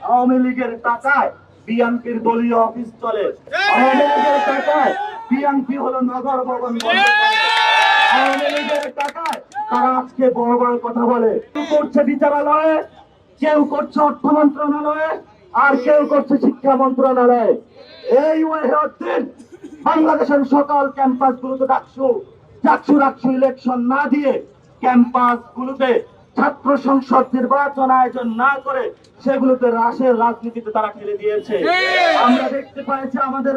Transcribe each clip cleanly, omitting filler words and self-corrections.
আওয়ামী লীগের টাকায় বিএনপির দলীয় অফিস চলে, আওয়ামী লীগের টাকায় বিএনপি হলো নগর ভবন বন্ধ করে, আওয়ামী লীগের টাকায় তারা আজকে বড় বড় কথা বলে। কেউ করছে বিচারালয়ে, কেউ করছে অর্থ মন্ত্রণালয়ে, আর কেউ করছে শিক্ষা মন্ত্রণালয়ে। এই ওয়াহিউদ্দিন বাংলাদেশের সকল ক্যাম্পাস গুলোতে ডাকসু ইলেকশন না দিয়ে ক্যাম্পাস গুলোতে ছাত্র সংসদ নির্বাচন আয়োজন না করে সেগুলোতে রাশের রাজনীতিতে তারা খেলে দিয়েছে। আমরা দেখতে পাইছি আমাদের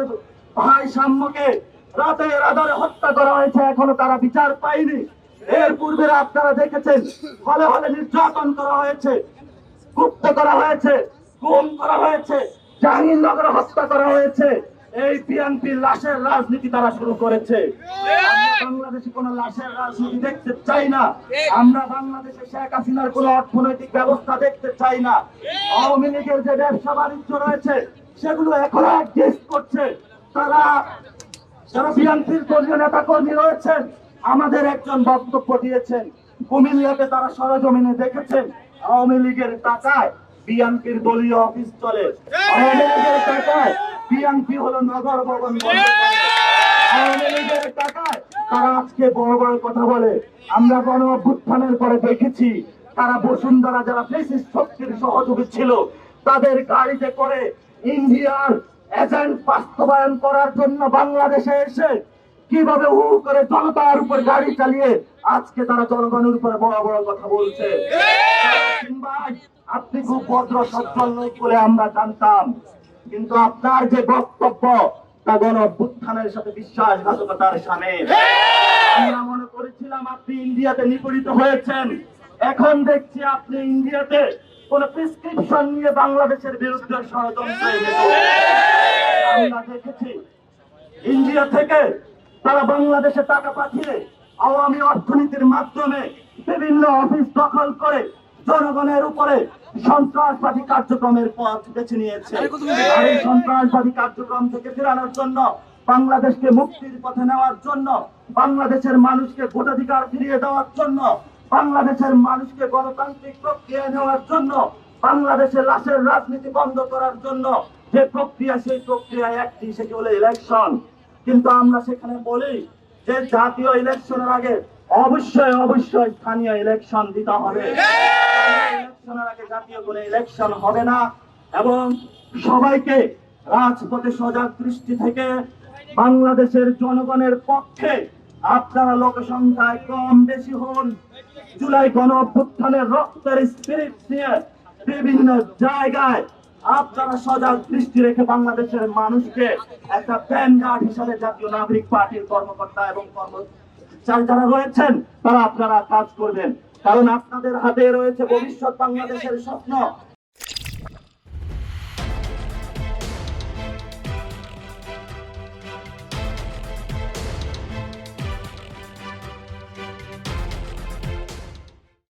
ভাই সাম্যকে রাতের আধারে হত্যা করা হয়েছে, এখনো তারা বিচার পায়নি। এর পূর্বে আপনারা দেখেছেন হলে হলে নির্যাতন করা হয়েছে, গুপ্ত করা হয়েছে, গুম করা হয়েছে, জাহাঙ্গীরনগরে হত্যা করা হয়েছে। এই বিএনপির লাশের রাজনীতি তারা শুরু করেছে। আমরা বাংলাদেশে কোন লাশের রাজনীতি দেখতে চাই না। আমরা বাংলাদেশে শেখ হাসিনার কোন অর্থনৈতিক ব্যবস্থা দেখতে চাই না। আওয়ামী লীগের যে ব্যবসা বাণিজ্য রয়েছে সেগুলো এখনো এক্সিস্ট করছে। যারা বিএনপির দলীয় নেতা কর্মী রয়েছেন আমাদের একজন বক্তব্য দিয়েছেন, কুমিল্লাতে তারা সরজমিনে দেখেছেন আওয়ামী লীগের টাকায় বিএনপির দলীয় অফিস চলে, আওয়ামী লীগের টাকায় বিএনপি হলো নগর ভবন বন্ধ করে, আওয়ামী লীগের টাকায় তারা আজকে বড় বড় কথা বলে। আমরা গণ অভ্যুত্থানের পরে দেখেছি তারা বসুন্ধরা যারা ফ্যাসিস্ট শক্তির সহযোগী ছিল তাদের গাড়িতে করে ইন্ডিয়ার এজেন্ট বাস্তবায়ন করার জন্য বাংলাদেশে এসে কিভাবে হু করে জনতার উপর গাড়ি চালিয়ে আজকে তারা জনগণের উপরে বড় বড় কথা বলছে। আপনি খুব ভদ্র সজ্জন লোক বলে আমরা জানতাম, কিন্তু আপনার যে বক্তব্য তা গণ অভ্যুত্থানের সাথে বিশ্বাসঘাতকতার সামিল। আমরা মনে করেছিলাম আপনি ইন্ডিয়াতে নিপীড়িত হয়েছেন, এখন দেখছি আপনি ইন্ডিয়াতে কোন প্রেসক্রিপশন নিয়ে বাংলাদেশের বিরুদ্ধে ষড়যন্ত্রে মেতে। আমরা দেখেছি ইন্ডিয়া থেকে তারা বাংলাদেশে টাকা পাঠিয়ে আওয়ামী অর্থনীতির মাধ্যমে বিভিন্ন অফিস দখল করে জনগণের উপরে সন্ত্রাসবাদী কার্যক্রমের পথ বেছে নিয়েছে। আর এই সন্ত্রাসবাদী কার্যক্রম থেকে ফেরানোর জন্য, বাংলাদেশকে মুক্তির পথে নেওয়ার জন্য, বাংলাদেশের মানুষকে ভোটাধিকার ফিরিয়ে দেওয়ার জন্য, বাংলাদেশের মানুষকে গণতান্ত্রিক প্রক্রিয়া নেওয়ার জন্য, বাংলাদেশের লাশের রাজনীতি বন্ধ করার জন্য যে প্রক্রিয়া, সেই প্রক্রিয়া একটি, সেটি হলো ইলেকশন। কিন্তু আমরা সেখানে বলি যে জাতীয় ইলেকশনের আগে অবশ্যই স্থানীয় ইলেকশন দিতে হবে। ইলেকশনের আগে জাতীয় কোনো ইলেকশন হবে না। এবং সবাইকে রাজপথে সজাগ দৃষ্টি থেকে বাংলাদেশের জনগণের পক্ষে আপনারা লোক সংখ্যায় কম বেশি হন, জুলাই গণ অভ্যুত্থানের রক্তের স্পিরিট নিয়ে বিভিন্ন জায়গায় আপনারা সজাগ দৃষ্টি রেখে বাংলাদেশের মানুষকে একটা ভ্যানগার্ড হিসাবে জাতীয় নাগরিক পার্টির কর্মকর্তা এবং কর্মচারী যারা রয়েছেন তারা আপনারা কাজ করবেন। কারণ আপনাদের হাতে রয়েছে ভবিষ্যৎ বাংলাদেশের স্বপ্ন।